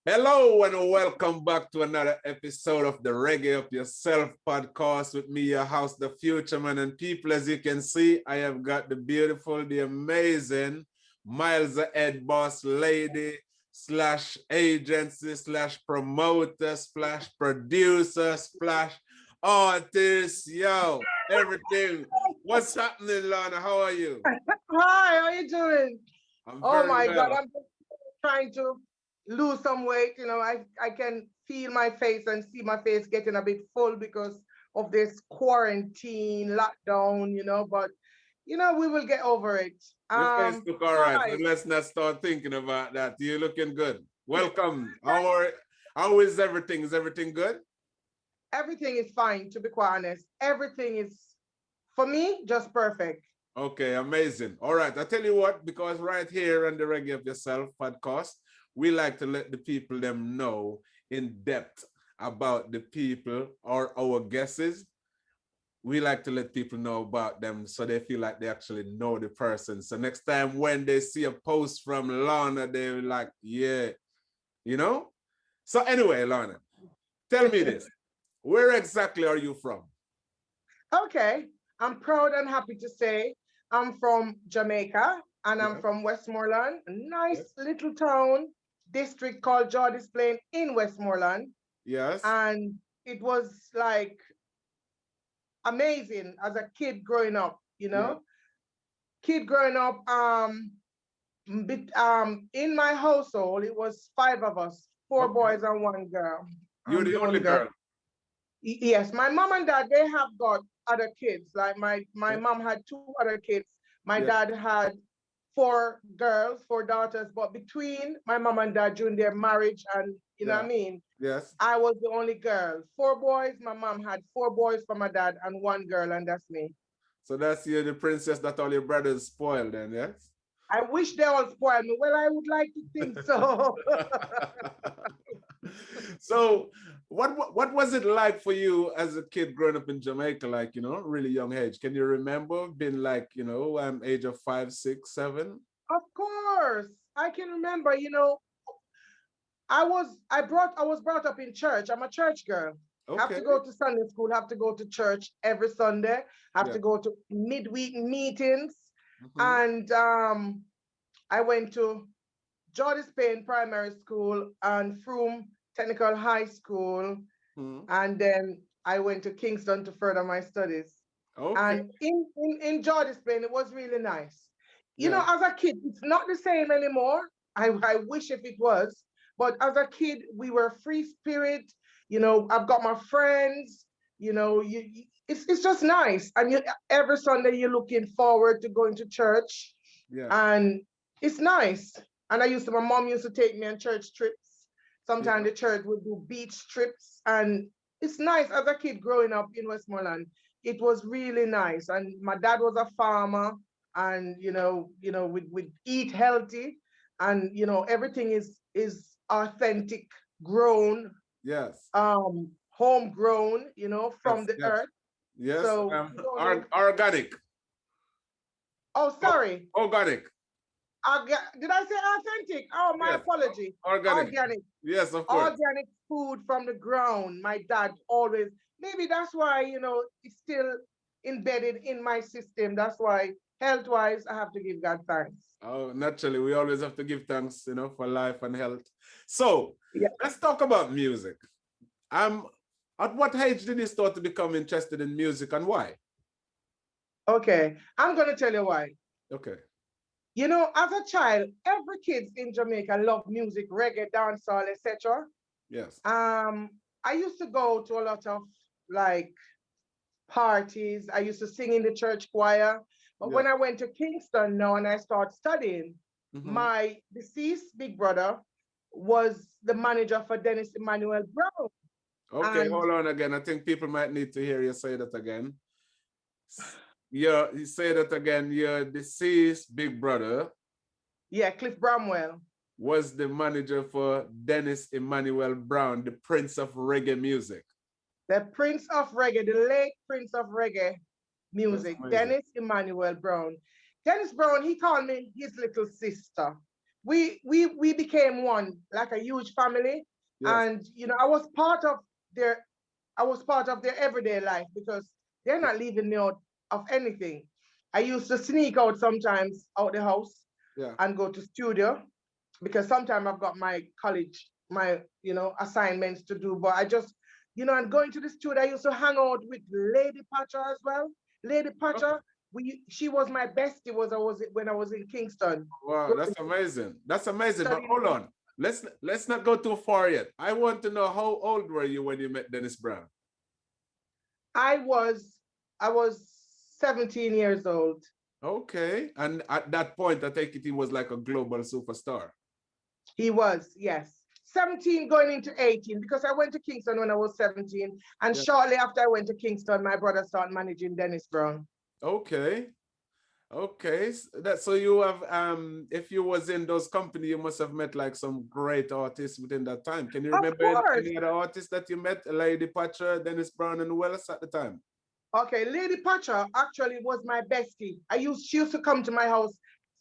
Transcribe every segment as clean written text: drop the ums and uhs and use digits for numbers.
Hello and welcome back to another episode of the Reggae Up Yourself Podcast with me, your host, the Fuchaman. And people, as you can see, I have got the beautiful, the amazing Miles A Head Bosslady slash agency slash promoter slash producer slash artist. Yo, everything. What's happening, Lorna? How are you? Hi, how you doing? I'm Oh very my God, well. I'm just trying to lose some weight. I can feel my face and see my face getting a bit full because of this quarantine lockdown, but we will get over it. Your face look all right, so Hi, let's not start thinking about that. You're looking good. Welcome. How is everything? Is everything good? everything is fine, to be quite honest. Everything is, for me, just perfect. Okay, amazing. All right, I tell you what, because right here on the Reggae Up Yourself podcast, we like to let the people them know in depth about the people or our guesses. We like to let people know about them so they feel like they actually know the person. So next time when they see a post from Lana, they're like, yeah, you know? So anyway, Lana, tell me this. Where exactly are you from? Okay, I'm proud and happy to say I'm from Jamaica and I'm Yes. from Westmoreland, a Yes. nice little town, district called George's Plain in Westmoreland. Yes. And it was like amazing as a kid growing up, you Yeah. know? Kid growing up, in my household, it was five of us, four Okay. boys and one girl. You're I'm the the only only girl. girl. Yes, my mom and dad, they have got other kids. Like my Yeah. mom had two other kids. My Yeah. dad had four girls, four daughters. But between my mom and dad during their marriage and you know what Yeah. I mean, Yes. I was the only girl. Four boys. My mom had four boys for my dad and one girl, and that's me. So that's you, the princess that all your brothers spoiled then, yes? I wish they all spoiled me. Well, I would like to think so. So what was it like for you as a kid growing up in Jamaica, like, really young age? Can you remember being like, age of 5, 6, 7? Of course, I can remember. I was brought up in church. I'm a church girl. Have Okay. to go to Sunday school, have to go to church every Sunday, have Yeah. to go to midweek meetings. Hmm. And I went to George's Payne Primary School and Froome Technical High School. Hmm. And then I went to Kingston to further my studies. Okay. And in George's Payne, it was really nice. Yeah. As a kid, it's not the same anymore. I wish if it was. But as a kid, we were free spirit. I've got my friends. It's just nice. And every Sunday, you're looking forward to going to church. Yeah. And it's nice. And my mom used to take me on church trips. Sometimes Yeah. the church would do beach trips. And it's nice as a kid growing up in Westmoreland. It was really nice. And my dad was a farmer and we'd eat healthy and everything is authentic, grown, Yes. homegrown, from Yes. the Yes. earth. Yes. So you don't know. Organic. Oh, O- sorry. Organic. Did I say authentic? Oh, my Yes. apology. Organic. Organic. Yes, of course. Organic food from the ground. My dad always, maybe that's why, it's still embedded in my system. That's why, health wise, I have to give God thanks. Oh, naturally, we always have to give thanks, for life and health. So Yeah. let's talk about music. Um, at what age did you start to become interested in music and why? Okay. I'm going to tell you why. Okay. As a child, every kids in Jamaica love music, reggae, dancehall, etc. Yes. Um, I used to go to a lot of like parties. I used to sing in the church choir. But Yeah. when I went to Kingston now and I started studying, Hmm. my deceased big brother was the manager for Dennis Emmanuel Brown. Okay, And hold on again. I think people might need to hear you say that again. Yeah, you say that again. Your deceased big brother yeah, Cliff Bramwell, was the manager for Dennis Emmanuel Brown, the Prince of Reggae music. the Prince of Reggae, the late Prince of Reggae That's music, amazing. Dennis Emmanuel Brown. Dennis Brown, he called me his little sister we became one, like a huge family. Yes. And their I was part of their everyday life because they're not leaving me out of anything. I used to sneak out sometimes out the house Yeah. and go to studio because sometimes I've got my college, my assignments to do. But I just, and going to the studio, I used to hang out with Lady Pacha as well. Lady Okay. Pacha, she was my bestie. When I was in Kingston, Wow, that's amazing. That's amazing. But studying. hold on. Let's not go too far yet. I want to know, how old were you when you met Dennis Brown? I was I was 17 years old. Okay. And at that point, I take it he was like a global superstar. He was, yes. 17 going into 18 because I went to Kingston when I was 17. And Yeah. shortly after I went to Kingston, my brother started managing Dennis Brown. Okay. Okay. So you have if you was in those company, you must have met like some great artists within that time. Can you Of remember course. any other artists that you met? Lady Pacha, Dennis Brown, and who else at the time? Okay, Lady Pacha actually was my bestie. She used to come to my house.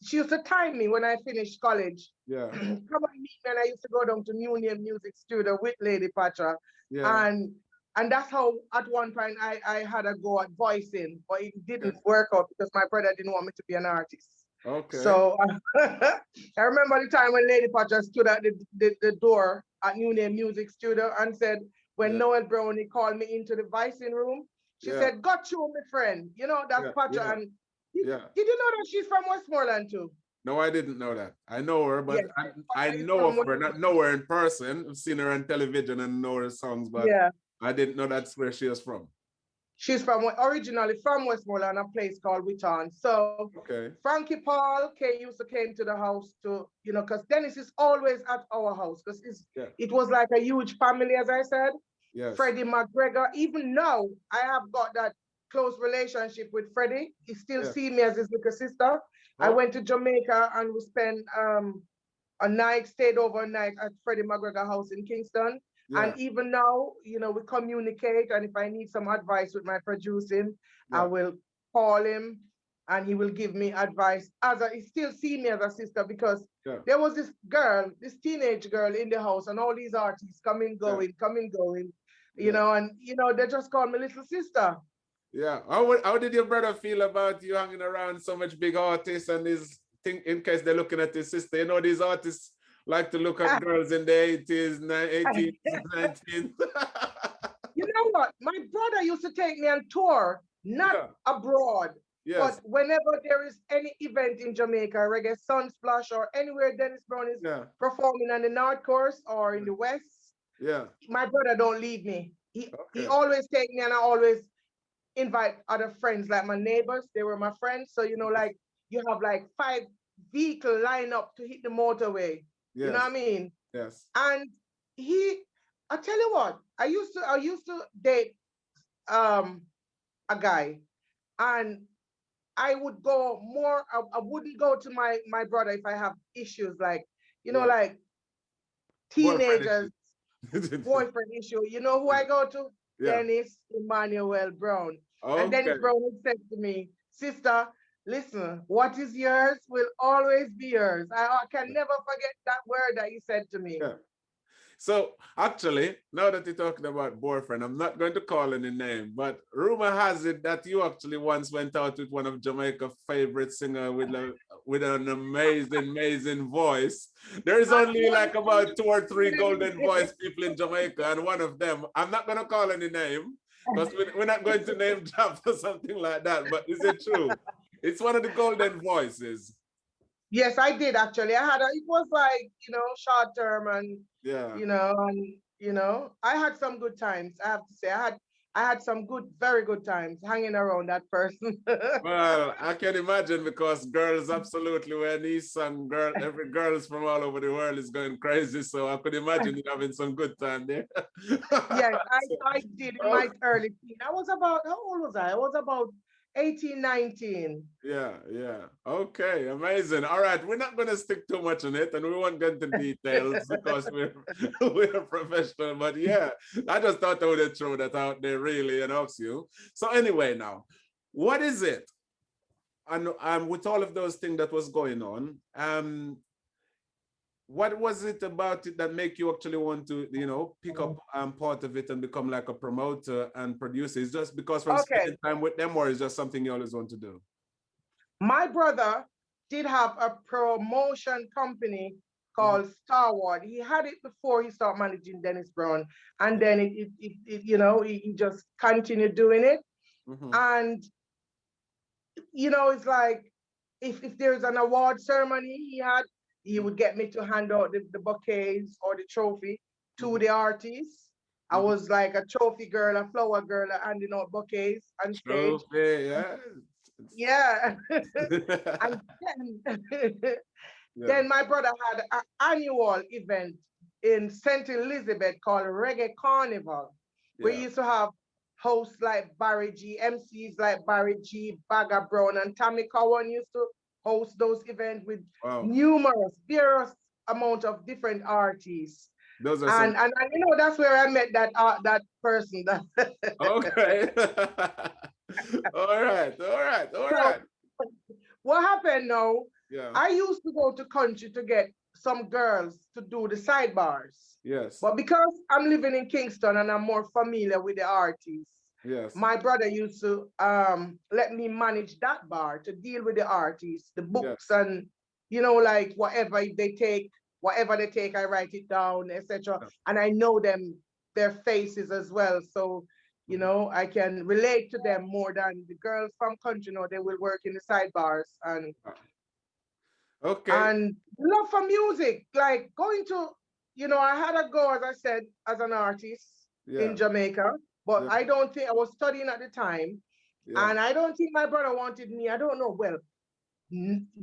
She used to time me when I finished college. Yeah. Come and meet me, and I used to go down to Union Music Studio with Lady Pacha. Yeah. And and that's how at one point I had a go at voicing, but it didn't Yes. work out because my brother didn't want me to be an artist. Okay. So I remember the time when Lady Pacha stood at the door at Union Music Studio and said, when Yeah. Noel Brownie called me into the voicing room, she Yeah. said, got you, my friend. That's Yeah. Pacha. Yeah. And did, Yeah. did you know that she's from Westmoreland too? No, I didn't know that. I know her, but Yes, I Pacha is know from of her, not Westmoreland. know her in person. I've seen her on television and know her songs, but Yeah. I didn't know that's where she is from. She's originally from Westmoreland, a place called Witton. So Okay. Frankie Paul used to came to the house to, because Dennis is always at our house because Yeah. it was like a huge family, as I said. Yes. Freddie McGregor, even now, I have got that close relationship with Freddie. He still Yeah. see me as his little sister. I Oh, went to Jamaica and we spent stayed overnight at Freddie McGregor house in Kingston. yeah. And even now, we communicate. And if I need some advice with my producing, I Yeah. will call him and he will give me advice. He still see me as a sister because Yeah. there was this girl, this teenage girl in the house, and all these artists Yeah. coming, going, Yeah. and they just call me little sister. Yeah. How did your brother feel about you hanging around so much big artists and his thing in case they're looking at his sister? You know, these artists like to look at girls in the 80s, 80s, 19s. You know what? My brother used to take me on tour, not Yeah. abroad, but Yes. whenever there is any event in Jamaica, Reggae Sunsplash, or anywhere Dennis Brown is Yeah. performing on the North Coast or in the West, Yeah. my brother don't leave me. He Okay. always take me, and I always invite other friends, like my neighbors. They were my friends. So, Yes. like you have like 5 vehicle line up to hit the motorway. You know Yes. what I mean? Yes. And he, I tell you what, I used to date um a guy, and I would go more. I wouldn't go to my brother if I have issues like Yeah. like Boyfriend teenagers issue. boyfriend issue. You know who I go to? Yeah. Dennis Emmanuel Brown. And Dennis Okay. Brown would say to me, sister, listen, what is yours will always be yours. I can never forget that word that he said to me. Yeah. So actually, now that you're talking about boyfriend, I'm not going to call any name, but rumor has it that you actually once went out with one of Jamaica's favorite singer with an amazing, amazing voice. There is only like about 2 or 3 golden voice people in Jamaica, and one of them, I'm not going to call any name because we're not going to name drop or something like that. But is it true? It's one of the golden voices. Yes, I did actually. It was like, short term, and Yeah. I had some good times. I have to say, I had some very good times hanging around that person. Well, I can imagine because girls absolutely when he's some girl, every girls from all over the world is going crazy. So I could imagine you having some good time there. Yes, So, I did in oh, my early teen. I was about, how old was I? I was about 18, 19. yeah, yeah. Okay, amazing. All right, we're not going to stick too much on it and we won't get into details because we're professional. But yeah, I just thought I would throw that out there really and ask you. So anyway, now, what is it? And with all of those things that was going on, what was it about it that make you actually want to, pick up part of it and become like a promoter and producer? Is just because from Okay, spending time with them, or is just something you always want to do? my brother did have a promotion company Mm-hmm. called Starward. He had it before he started managing Dennis Brown, and then he just continued doing it. Mm-hmm. And it's like if there's an award ceremony he would get me to hand out the bouquets or the trophy to Mm-hmm. the artists. I Mm-hmm. was like a trophy girl, a flower girl, handing out bouquets on stage. Okay, yeah. Yeah. And then, Yeah, then my brother had an annual event in St. Elizabeth called Reggae Carnival. We yeah. used to have hosts like Barry G, MCs like Barry G, Bagger Brown, and Tammy Cowan used to host those events with Wow. various amount of different artists. Those are some. And that's where I met that person. Okay. All right, all right, all So right. what happened now? Yeah. I used to go to country to get some girls to do the sidebars. Yes. But because I'm living in Kingston and I'm more familiar with the artists, Yes. my brother used to let me manage that bar to deal with the artists, the books, Yes. and like whatever they take, I write it down, etc. Yeah. And I know their faces as well. So Mhm. I can relate to them more than the girls from country. They will work in the sidebars Ah, okay. and love for music, like going to, I had a go, as I said, as an artist in Yeah. Jamaica, but Yeah. I don't think I was studying at the time, Yeah. and I don't think my brother wanted me. I don't know. Well,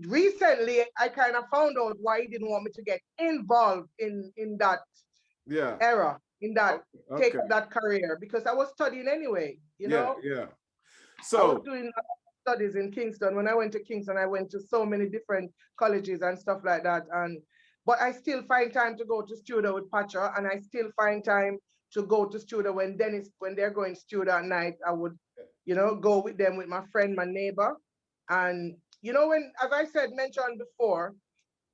recently I kind of found out why he didn't want me to get involved in that Yeah. era, in that Okay. take Okay. up that career because I was studying anyway. Yeah. Yeah. I was So, doing studies in Kingston. When I went to Kingston, I went to so many different colleges and stuff like that. But I still find time to go to studio with Pacha, and I still find time to go to studio when they're going studio at night. I would, go with them with my friend, my neighbor, and when, as I said, mentioned before,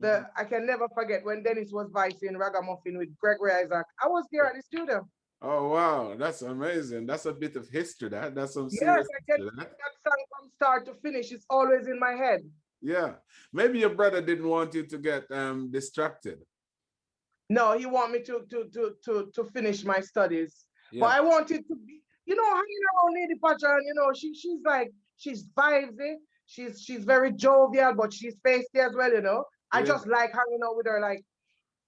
mhm. I can never forget when Dennis was vicing Ragamuffin with Gregory Isaac. I was there at the studio. Oh wow, that's amazing. That's a bit of history. That's some Yes, serious I can history. sing that song from start to finish. It's always in my head. Yeah. Maybe your brother didn't want you to get distracted. No, he want me to finish my studies. But Yeah. I wanted to be, hanging around Lady Pacha, and she's like, she's vibesy, she's very jovial, but she's feisty as well. I Yeah. just like hanging out with her, like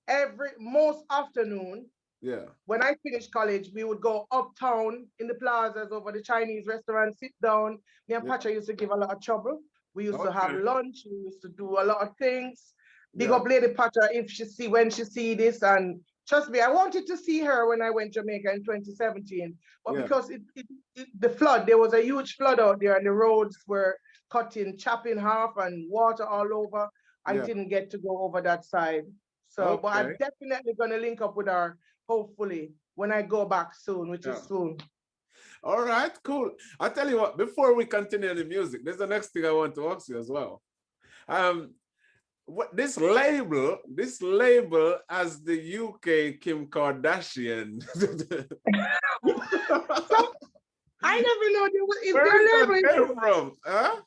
every most afternoon. Yeah. When I finished college, we would go uptown in the plazas over the Chinese restaurant, sit down. Me and Yeah. Pacha used to give a lot of trouble. We used to have Okay. lunch. We used to do a lot of things. Big Yeah. up Lady Pacha if when she see this. And trust me, I wanted to see her when I went to Jamaica in 2017. But Yeah. because the flood, there was a huge flood out there and the roads were cut in, chopped in half and water all over. I Yeah. didn't get to go over that side. So, but I'm Okay. definitely going to link up with her hopefully when I go back soon, which Yeah. is soon. All right, cool. I'll tell you what, before we continue the music, there's the next thing I want to ask you as well. Um, this label as the UK Kim Kardashian. So I never know is Where their did that label came from? Huh?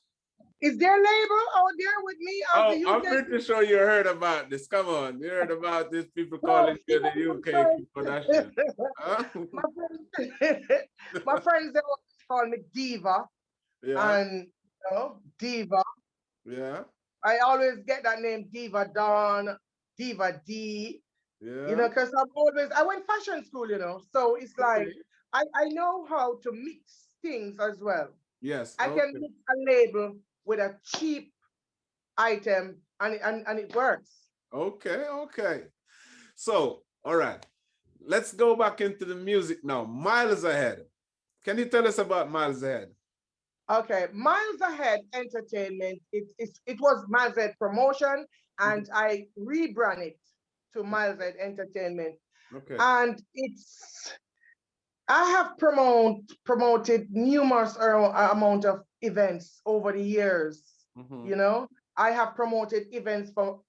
is their label out there with me as the Oh, I'm UK. pretty sure you heard about this. Come on, you heard about these people No, calling see you the UK Kim my Kardashian. friends, Huh? my friends, my friends they always call me Diva Yeah, and Diva. yeah, I always get that name Diva Dawn, Diva D. yeah. Because I went fashion school, so it's like Okay. I know how to mix things as well. Yes, I can okay. mix a label with a cheap item and it works. Okay, okay. So, all right. Let's go back into the music now. Miles Ahead. Can you tell us about Miles Ahead? Okay, Miles Ahead Entertainment, it was Miles Ahead Promotion, Mhm. and I rebrand it to Miles Ahead Entertainment. Okay. And I have promoted numerous amount of events over the years. Mhm. You know, I have promoted events for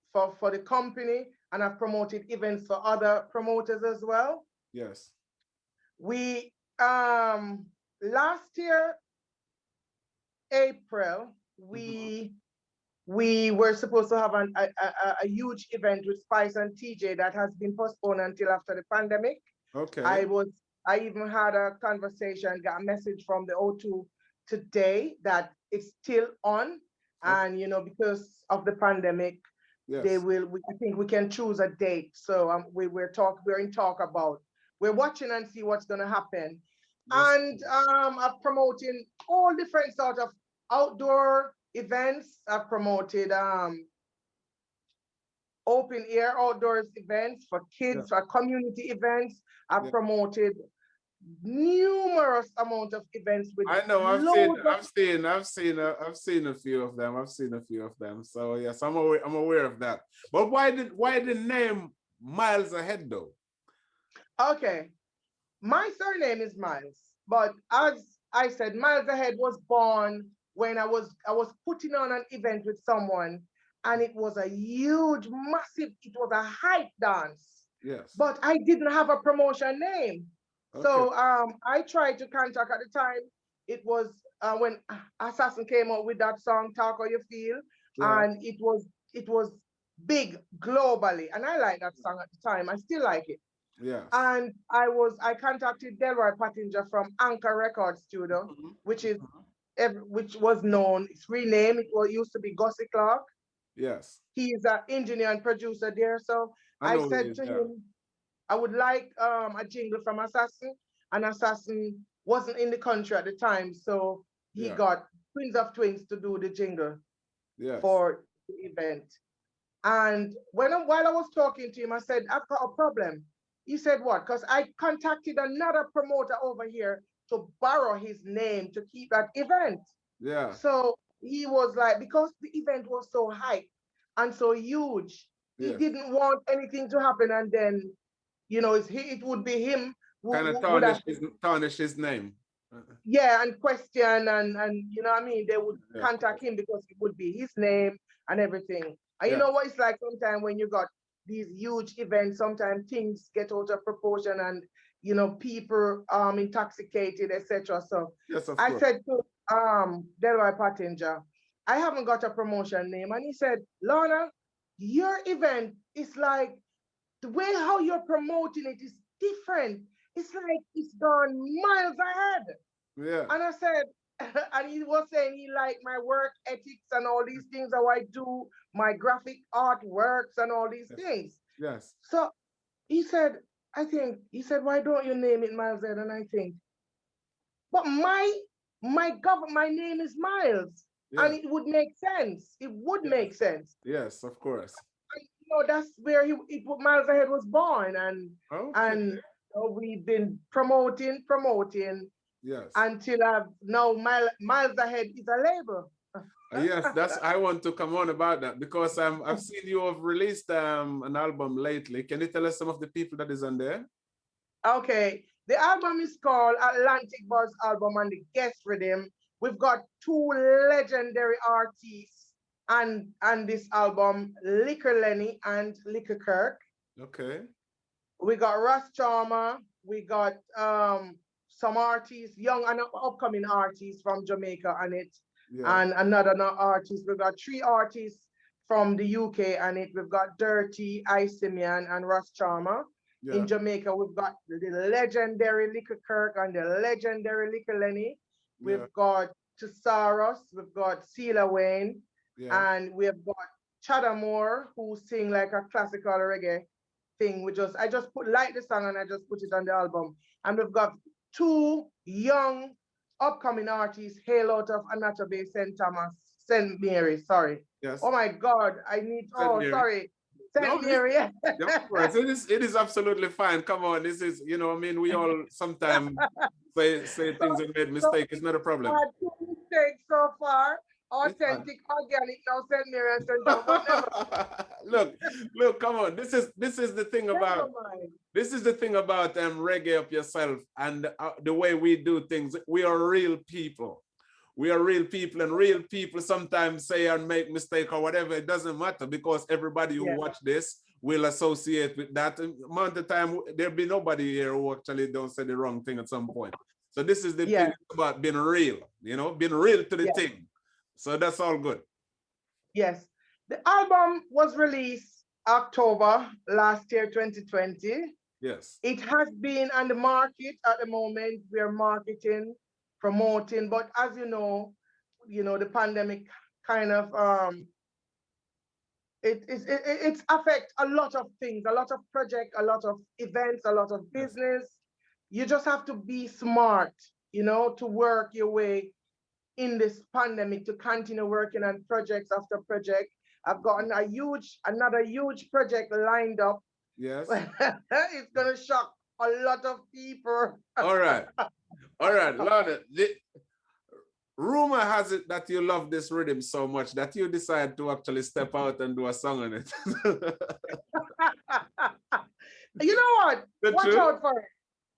the company. and I've promoted events for other promoters as well. Yes. We last year, April, Mm-hmm. we were supposed to have a huge event with Spice and TJ that has been postponed until after the pandemic. Okay. I was I even had a conversation, got a message from the O2 today that it's still on, Okay. and because of the pandemic, they Yes. will. I think we can choose a date. So we're in talk about. We're watching and see what's going to happen, That's and I'm promoting all different sort of outdoor events. I've promoted open air outdoors events for yeah. kids, for community events. I've Yeah. promoted numerous amount of events with I know. loads of. I've seen a few of them. I've seen a few of them. So yes, I'm aware of that. But why the name Miles Ahead though? Okay, my surname is Miles, but as I said, Miles Ahead was born when I was putting on an event with someone, and it was a huge, massive. It was a hype dance, Yes. but I didn't have a promotion name. Okay. So I tried to contact at the time. It was when Assassin came out with that song "Talk How You Feel," Yeah. and it was big globally, and I like that song at the time. I still like it. Yes. And I contacted Delroy Pottinger from Anchor Record Studio, Mhm. which is Mhm. which was known. It's renamed. It was used to be Gussie Clark. Yes. He is an engineer and producer there. So I I know who he said is. to Yeah. him, I would like a jingle from Assassin. And Assassin wasn't in the country at the time, so he Yeah. got Twins of Twins to do the jingle Yes. for the event. And while I was talking to him, I said, I've got a problem. He said, what? Because I contacted another promoter over here to borrow his name to keep that event. Yeah. So he was like, because the event was so hype and so huge, he Yes. didn't want anything to happen. And then, it would be him Kind of who would have, tarnish his name. yeah, and question and you know what I mean? They would Yeah, of contact course. him because it would be his name and everything. And you Yeah. know what it's like sometimes when you got these huge events, sometimes things get out of proportion and people intoxicated, etc. So Yes, of I course. said to Delroy Pottinger, I haven't got a promotion name. And he said, Lorna, your event is like the way how you're promoting it is different. It's like it's gone miles ahead. Yeah. And I said, and he was saying he liked my work ethics and all these things, how I do my graphic artworks and all these Yes. things. Yes. So he said, why don't you name it Miles Ed? And I think, but my name is Miles. And Yeah. it would make sense. It would Yes. make sense. Yes, of course. And, that's where Miles Ahead was born. Okay. And we've been promoting Yes. until now Miles Ahead is a label. Yes, that's I want to come on about that because I've seen you have released an album lately. Can you tell us some of the people that is on there? Okay, the album is called Atlantic Buzz Album and the Guest Rhythm. We've got two legendary artists and this album, Liquor Lenny and Liquor Kirk. Okay. We got Russ Charmer. We got some artists, young and upcoming artists from Jamaica on it, Yeah. and another artist. We've got three artists from the UK on it. We've got Dirty, Simeon, and Russ Charmer. In Yeah. Jamaica, we've got the legendary Liquor Kirk and the legendary Liquor Lenny. Yeah. We've got Tesaros, we've got Celia Wayne, Yeah. and we've got Chadamore, who sing like a classical reggae thing. I just put like the song and I just put it on the album. And we've got two young upcoming artists hail out of Anata Bay, St. Thomas, St. Mary, sorry. Yes. Oh my God, Said Mary. sorry. No, St. Mary. yeah, of course. It is absolutely fine. Come on. This is, I mean, we all sometimes say So, things and made so mistake. It's not a I problem. had two mistakes so far. It's fine. Authentic, organic, now St. Mary and St. Thomas, but never, look, look, come on. This is the thing never about mind. this is the thing about Reggae Up Yourself and the way we do things. We are real people. We are real people, and real people sometimes say and make mistake or whatever. It doesn't matter because everybody who Yeah, watch this will associate with that amount of time. There'll be nobody here who actually don't say the wrong thing at some point. So this is the thing Yes, about being real, being real to the yes, thing. So that's all good. yes. The album was released October last year, 2020. Yes. It has been on the market at the moment. We are marketing, promoting, but as the pandemic kind of it's affect a lot of things, a lot of project, a lot of events, a lot of Yes. business. You just have to be smart, to work your way in this pandemic, to continue working on projects after project. I've gotten another huge project lined up. Yes. It's gonna shock a lot of people. All right. All right, Lorna. Rumor has it that you love this rhythm so much that you decide to actually step out and do a song on it. You know what? The Watch truth? out for it.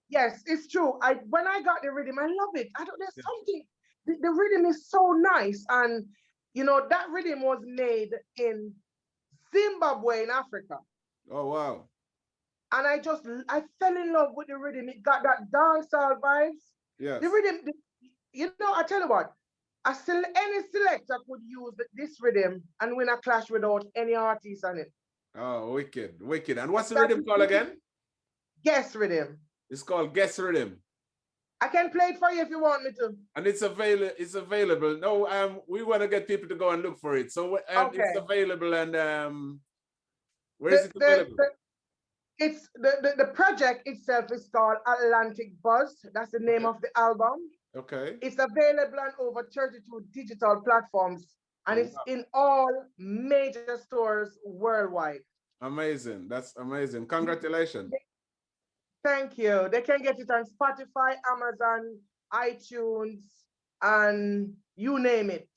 Yes, it's true. When I got the rhythm, I love it. I don't. There's Yeah. something. The rhythm is so nice, and that rhythm was made in Zimbabwe in Africa, Oh, wow. and I fell in love with the rhythm. It got that dancehall vibes. Yes. The rhythm. I tell you what. Any selector could use this rhythm and win a clash without any artist on it. Oh, wicked, wicked. And what's the That rhythm called again? guess rhythm. It's called Guess Rhythm. I can play it for you if you want me to. And it's available. No, we want to get people to go and look for it. So it's Okay. available, and where is The, it the, available? the, it's the project itself is called Atlantic Buzz. That's the name Okay. of the album. Okay. It's available on over 32 digital platforms, and Oh, it's wow. in all major stores worldwide. Amazing. That's amazing. Congratulations. Thank you. They can get it on Spotify, Amazon, iTunes, and you name it.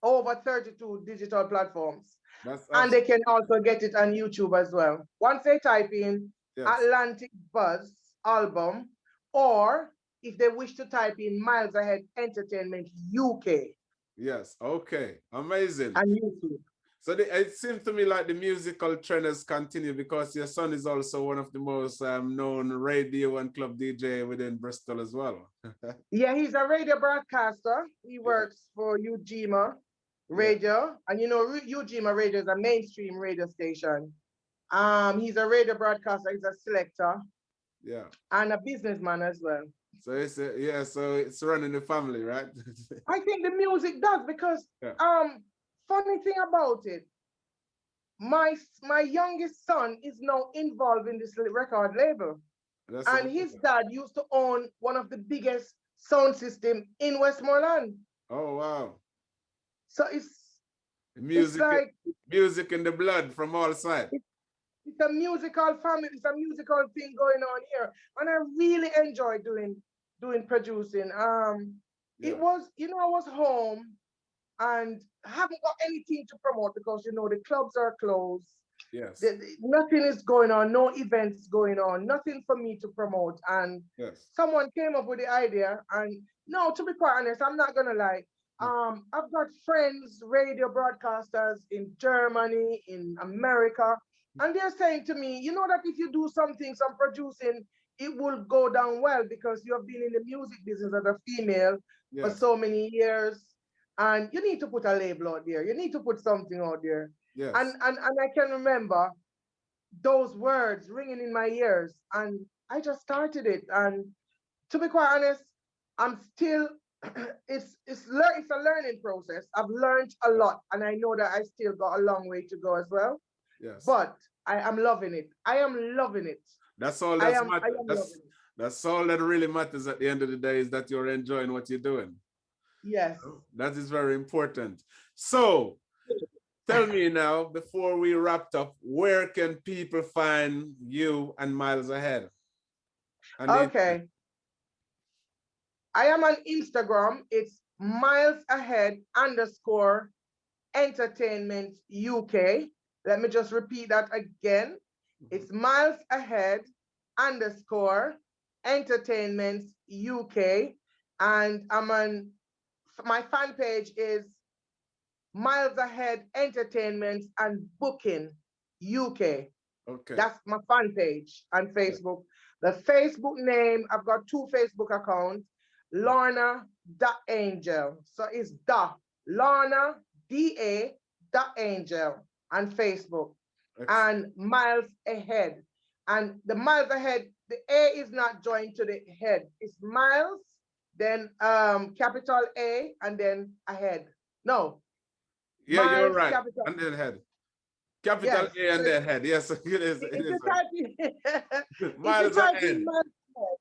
Over 32 digital platforms. That's And they absolutely, can also get it on YouTube as well. Once they type in yes. Atlantic Buzz album, or if they wish to type in Miles Ahead Entertainment UK Yes. Okay. Amazing. and YouTube. So it seems to me like the musical trend has continued because your son is also one of the most known radio and club DJ within Bristol as well. Yeah, he's a radio broadcaster. He Yeah. works for Ujima Yeah. Radio. And Ujima Radio is a mainstream radio station. He's a radio broadcaster, he's a selector, Yeah. and a businessman as well. So so it's running the family, right? I think the music does because Yeah. funny thing about it, my youngest son is now involved in this record label. That's And his dad used to own one of the biggest sound system in Westmoreland. oh, wow. So it's Music, like music in the blood from all sides. it's a musical family, it's a musical thing going on here. And I really enjoy doing producing. Yeah. It was, I was home and haven't got anything to promote because the clubs are closed. Yes. Nothing is going on, no events going on, nothing for me to promote. And Yes. someone came up with the idea. And no, to be quite honest, I'm not gonna lie. I've got friends, radio broadcasters in Germany, in America, and they're saying to me, that if you do some producing, it will go down well because you have been in the music business as a female for Yes. so many years, and you need to put a label out there. You need to put something out there. Yes. And I can remember those words ringing in my ears, and I just started it. And to be quite honest, I'm still it's a learning process. I've learned a lot, and I know that I still got a long way to go as well. Yes. But I am loving it. I am loving it. That's all I that's am matter. loving it. That's all that really matters at the end of the day is that you're enjoying what you're doing. Yes. That is very important. So tell me now, before we wrapped up, where can people find you and Miles Ahead? Okay. I am on Instagram. It's Miles Ahead _ Entertainment UK. Let me just repeat that again. It's Miles Ahead _ Entertainment UK. And my fan page is Miles Ahead Entertainment and Booking UK. Okay. That's my fan page on Facebook. The Facebook name, I've got 2 Facebook accounts. Lorna Da Angel. So it's Lorna Da Angel on Facebook. Excellent. And Miles Ahead. And the Miles Ahead, the A is not joined to the head. It's Miles, then capital A, and then Ahead. No, Yeah, you're Miles right. capital. And then head. Capital Yes. A and So then head. Yes, it is. It if is. you type in, if you Miles type in ahead. Miles Ahead,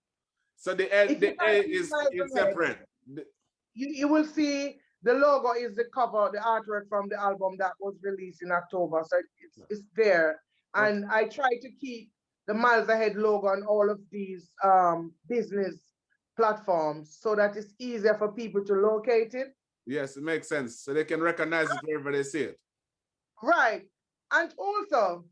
So if you the A type in Miles is Ahead, separate. you will see the logo is the cover, the artwork from the album that was released in October. So it's there. Okay. And I try to keep the Miles Ahead logo on all of these business platforms so that it's easier for people to locate it. Yes, it makes sense. So they can recognize it wherever they see it. Right. And also,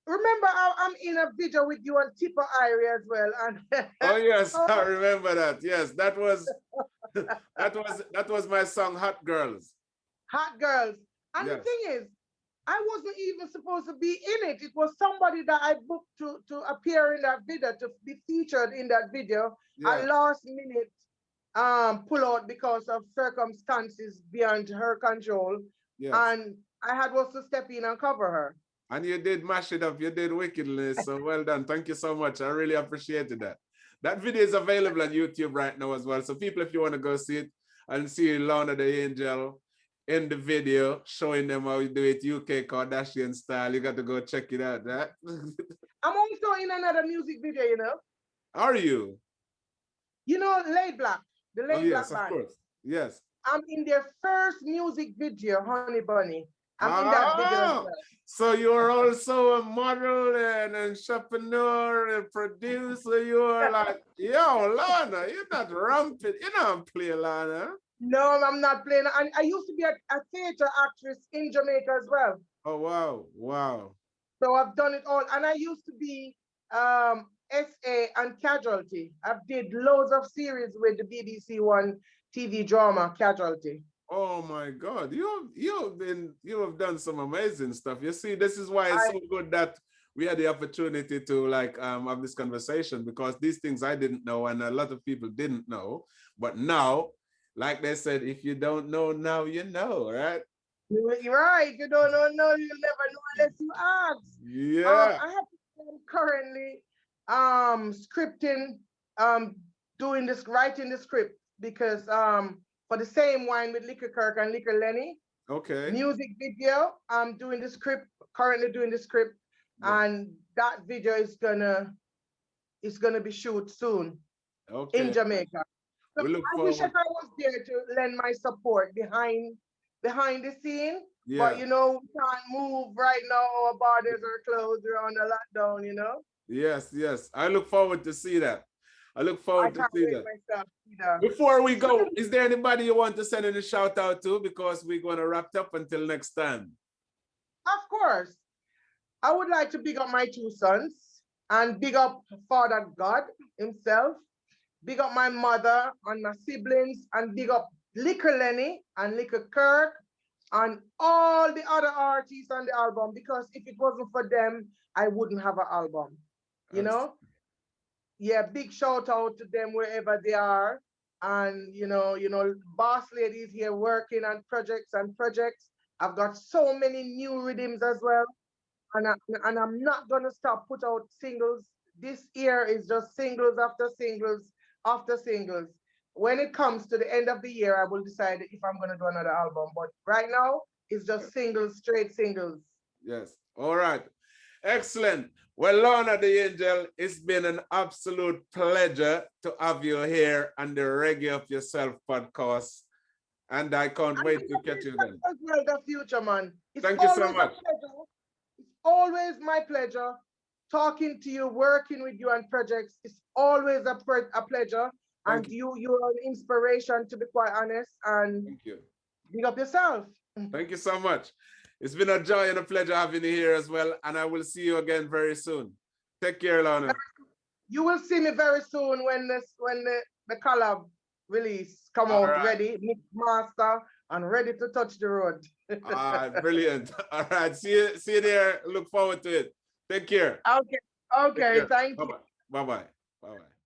remember I'm in a video with you on Tipper Area as well. And Oh yes, oh, I remember that. Yes, that was that was my song Hot Girls. Hot Girls. And the Yes. thing is, I wasn't even supposed to be in it. It was somebody that I booked to appear in that video, to be featured in that video. Yeah. At last minute, pull out because of circumstances beyond her control. Yes. And I had was to step in and cover her. And you did mash it up. You did wickedly. So well done. Thank you so much. I really appreciated that. That video is available on YouTube right now as well. So people, if you want to go see it and see Lorna Da Angel in the video, showing them how you do it UK Kardashian style, you got to go check it out. Right? I'm also in another music video, Are you? Laid Black, the Oh, Laid yes, Black of band. course. Yes. I'm in their first music video, Honey Bunny. I'm in that video as Oh, well. so you're also a model and entrepreneur and producer. You're like, yo, Lana, you're not rampant. You don't play, Lana. No, I'm not playing. I used to be a theater actress in Jamaica as well. Oh, wow. Wow. So I've done it all. And I used to be SA and Casualty. I've did loads of series with the BBC One TV drama, Casualty. Oh my God. You have done some amazing stuff. You see, this is why it's I so good that we had the opportunity to have this conversation, because these things I didn't know and a lot of people didn't know. But now, like they said, if you don't know now, you know, right? You're right. You don't know, no, you'll never know unless you ask. Yeah. I have currently scripting, doing this, writing the script because for the same wine with Liquor Kirk and Liquor Lenny. Okay. Music video. I'm doing the script, currently doing the script, Yeah. and that video is gonna be shoot soon Okay. in Jamaica. So We look I wish if forward. I was there to lend my support behind the scene. But Yeah. we can't move right now. Our borders are closed. We're on a lockdown. Yes, yes. I look forward to see that. I look I forward to can't see wait that. myself either. Before we So, go, is there anybody you want to send in a shout out to? Because we're going to wrap it up until next time. of course, I would like to big up my 2 sons and big up Father God himself, big up my mother and my siblings, and big up Liquor Lenny and Liquor Kirk and all the other artists on the album, because if it wasn't for them, I wouldn't have an album. You know? Yeah, big shout out to them wherever they are. And Boss Ladies here working on projects and projects. I've got so many new rhythms as well. And I'm not gonna stop put out singles. This year is just singles after singles after singles. When it comes to the end of the year, I will decide if I'm gonna do another album. But right now, it's just singles, straight singles. Yes. All right. Excellent. Well, Lorna Da Angel, it's been an absolute pleasure to have you here on the Reggae Up Yourself podcast. And I can't wait to catch you again. As well, the Fuchaman. It's Thank you so always a much. pleasure. It's always my pleasure talking to you, working with you on projects. It's always a pleasure. Thank And you. you're an inspiration, to be quite honest. And Thank you. big up yourself. Thank you so much. It's been a joy and a pleasure having you here as well. And I will see you again very soon. Take care, Lorna. You will see me very soon when the collab release come All out right. ready, mix master and ready to touch the road. Brilliant. All right. See you there. Look forward to it. Take care. Okay. Take Okay. care. Thank you. Bye-bye. Bye-bye. Bye-bye.